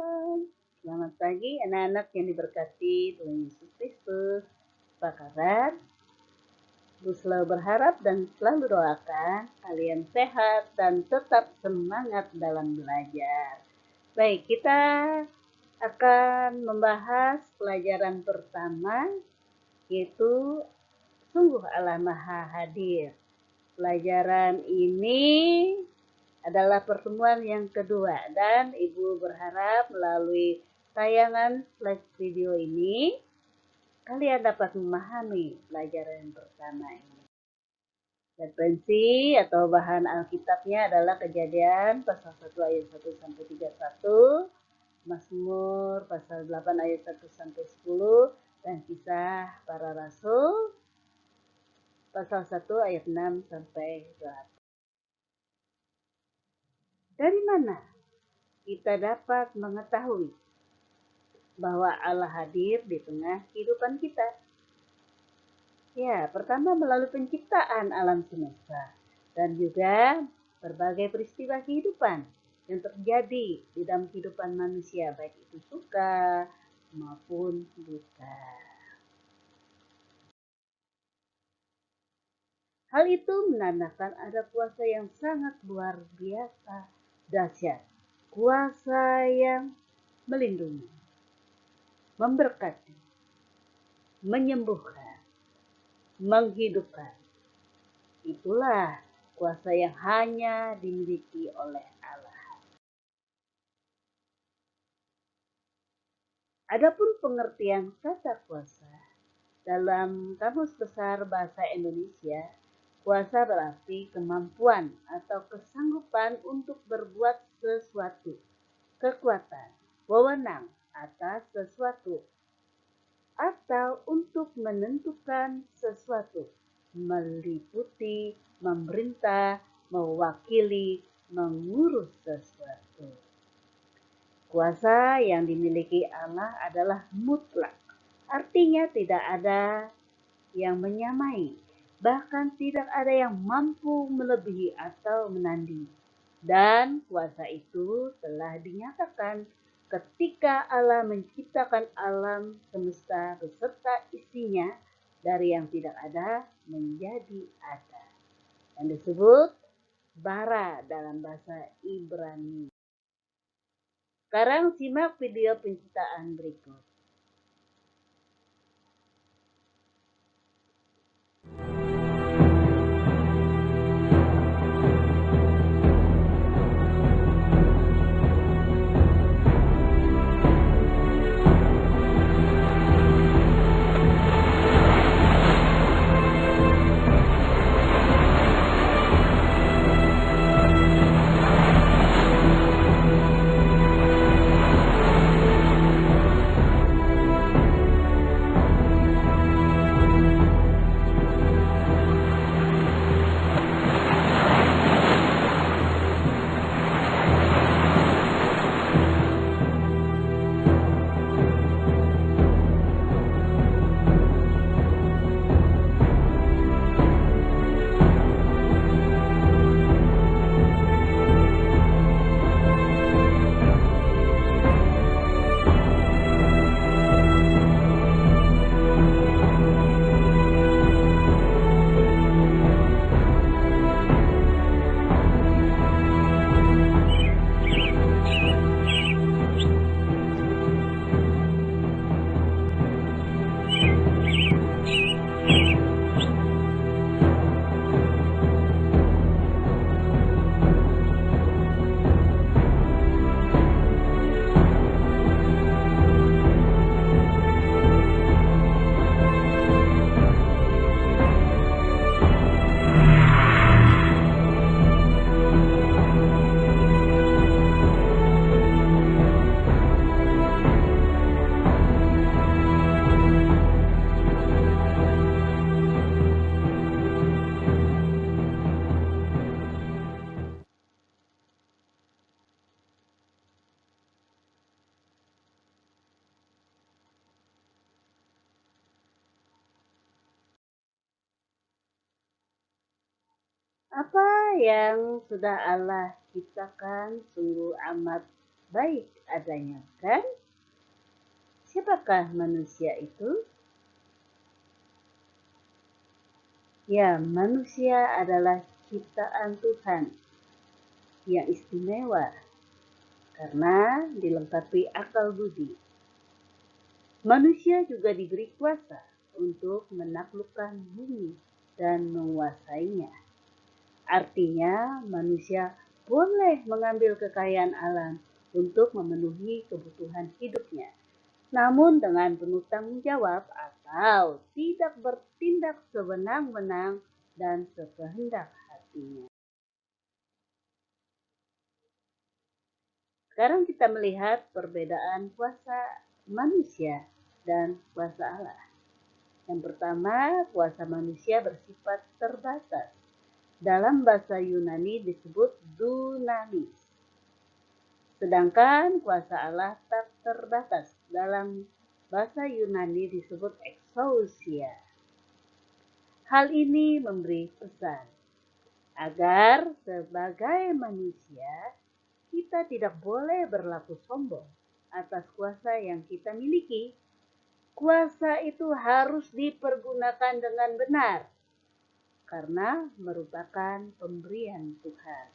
Shalom. Selamat pagi anak-anak yang diberkati Tuhan Yesus Kristus. Apa kabar? Ibu selalu berharap dan selalu doakan kalian sehat dan tetap semangat dalam belajar. Baik, kita akan membahas pelajaran pertama, yaitu sungguh Allah Maha Hadir. Pelajaran ini adalah pertemuan yang kedua dan Ibu berharap melalui tayangan flash video ini kalian dapat memahami pelajaran yang pertama ini. Referensi atau bahan Alkitabnya adalah Kejadian pasal 1 ayat 1 sampai 31, Mazmur pasal 8 ayat 1 sampai 10, dan Kisah Para Rasul pasal 1 ayat 6 sampai 8. Dari mana kita dapat mengetahui bahwa Allah hadir di tengah kehidupan kita? Ya, pertama melalui penciptaan alam semesta dan juga berbagai peristiwa kehidupan yang terjadi di dalam kehidupan manusia, baik itu suka maupun duka. Hal itu menandakan ada kuasa yang sangat luar biasa, dahsyat. Kuasa yang melindungi, memberkati, menyembuhkan, menghidupkan. Itulah kuasa yang hanya dimiliki oleh Allah. Adapun pengertian kata kuasa dalam Kamus Besar Bahasa Indonesia, kuasa berarti kemampuan atau kesanggupan untuk berbuat sesuatu, kekuatan, wewenang atas sesuatu, atau untuk menentukan sesuatu, meliputi, memerintah, mewakili, mengurus sesuatu. Kuasa yang dimiliki Allah adalah mutlak, artinya tidak ada yang menyamai, bahkan tidak ada yang mampu melebihi atau menandingi. Dan kuasa itu telah dinyatakan ketika Allah menciptakan alam semesta beserta isinya dari yang tidak ada menjadi ada. Yang disebut bara dalam bahasa Ibrani. Sekarang simak video penciptaan berikut. Apa yang sudah Allah ciptakan sungguh amat baik adanya, kan? Siapakah manusia itu? Ya, manusia adalah ciptaan Tuhan yang istimewa karena dilengkapi akal budi. Manusia juga diberi kuasa untuk menaklukkan bumi dan menguasainya. Artinya, manusia boleh mengambil kekayaan alam untuk memenuhi kebutuhan hidupnya, namun dengan penuh tanggung jawab atau tidak bertindak sewenang-wenang dan sekehendak hatinya. Sekarang kita melihat perbedaan kuasa manusia dan kuasa Allah. Yang pertama, kuasa manusia bersifat terbatas. Dalam bahasa Yunani disebut dunamis. Sedangkan kuasa Allah tak terbatas. Dalam bahasa Yunani disebut exousia. Hal ini memberi pesan agar sebagai manusia kita tidak boleh berlaku sombong atas kuasa yang kita miliki. Kuasa itu harus dipergunakan dengan benar karena merupakan pemberian Tuhan.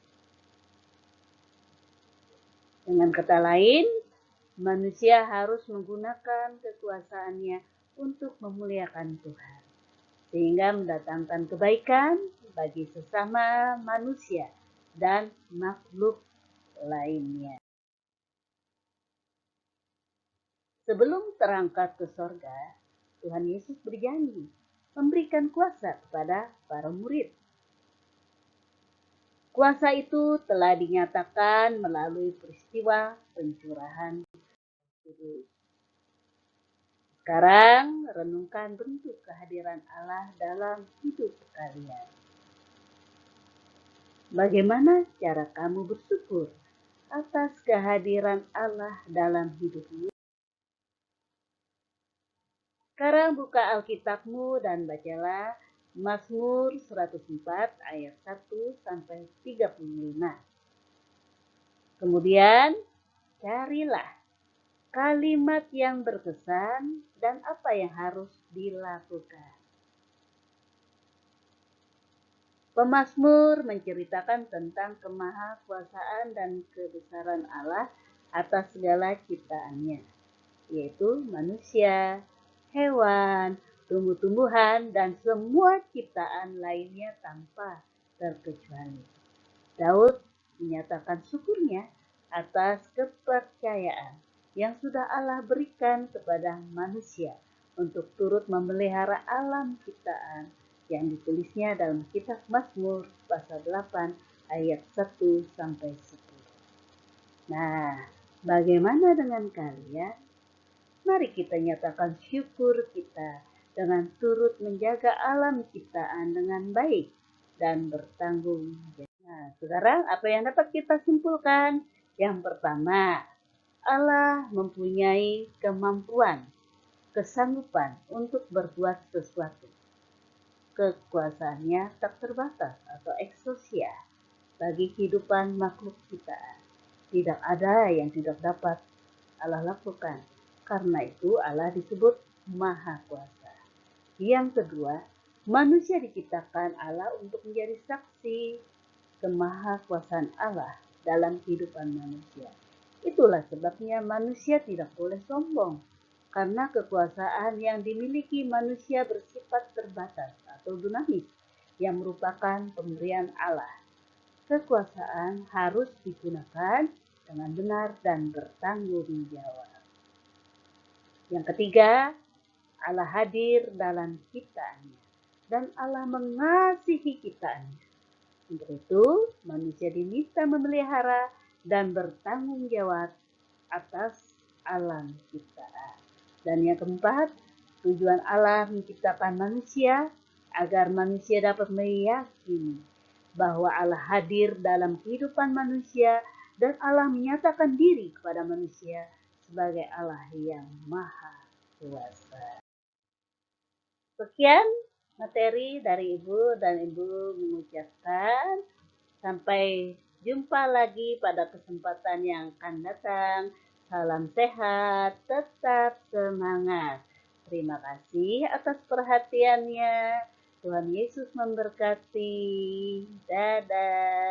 Dengan kata lain, manusia harus menggunakan kekuasaannya untuk memuliakan Tuhan, sehingga mendatangkan kebaikan bagi sesama manusia dan makhluk lainnya. Sebelum terangkat ke sorga, Tuhan Yesus berjanji memberikan kuasa kepada para murid. Kuasa itu telah dinyatakan melalui peristiwa pencurahan kudus. Sekarang renungkan bentuk kehadiran Allah dalam hidup kalian. Bagaimana cara kamu bersyukur atas kehadiran Allah dalam hidupmu? Sekarang buka Alkitabmu dan bacalah Mazmur 104 ayat 1 sampai 35. Kemudian carilah kalimat yang berkesan dan apa yang harus dilakukan. Pemazmur menceritakan tentang kemahakuasaan dan kebesaran Allah atas segala ciptaannya, yaitu manusia, hewan, tumbuh-tumbuhan, dan semua ciptaan lainnya tanpa terkecuali. Daud menyatakan syukurnya atas kepercayaan yang sudah Allah berikan kepada manusia untuk turut memelihara alam ciptaan yang ditulisnya dalam kitab Mazmur pasal 8 ayat 1 sampai 10. Nah, bagaimana dengan kalian? Mari kita nyatakan syukur kita dengan turut menjaga alam ciptaan dengan baik dan bertanggung jawab. Nah, sekarang apa yang dapat kita simpulkan? Yang pertama, Allah mempunyai kemampuan, kesanggupan untuk berbuat sesuatu. Kekuasaannya tak terbatas atau exousia bagi kehidupan makhluk ciptaan. Tidak ada yang tidak dapat Allah lakukan. Karena itu Allah disebut Maha Kuasa. Yang kedua, manusia diciptakan Allah untuk menjadi saksi kemahakuasaan Allah dalam kehidupan manusia. Itulah sebabnya manusia tidak boleh sombong, karena kekuasaan yang dimiliki manusia bersifat terbatas atau dinamis, yang merupakan pemberian Allah. Kekuasaan harus digunakan dengan benar dan bertanggung jawab. Yang ketiga, Allah hadir dalam ciptaannya dan Allah mengasihi ciptaannya. Untuk itu, manusia diminta memelihara dan bertanggung jawab atas alam ciptaan. Dan yang keempat, tujuan Allah menciptakan manusia agar manusia dapat meyakini bahwa Allah hadir dalam kehidupan manusia dan Allah menyatakan diri kepada manusia sebagai Allah yang Maha Kuasa. Sekian materi dari Ibu, dan Ibu mengucapkan sampai Jumpa lagi pada kesempatan yang akan datang. Salam sehat, tetap semangat. Terima kasih atas perhatiannya. Tuhan Yesus memberkati. Dadah.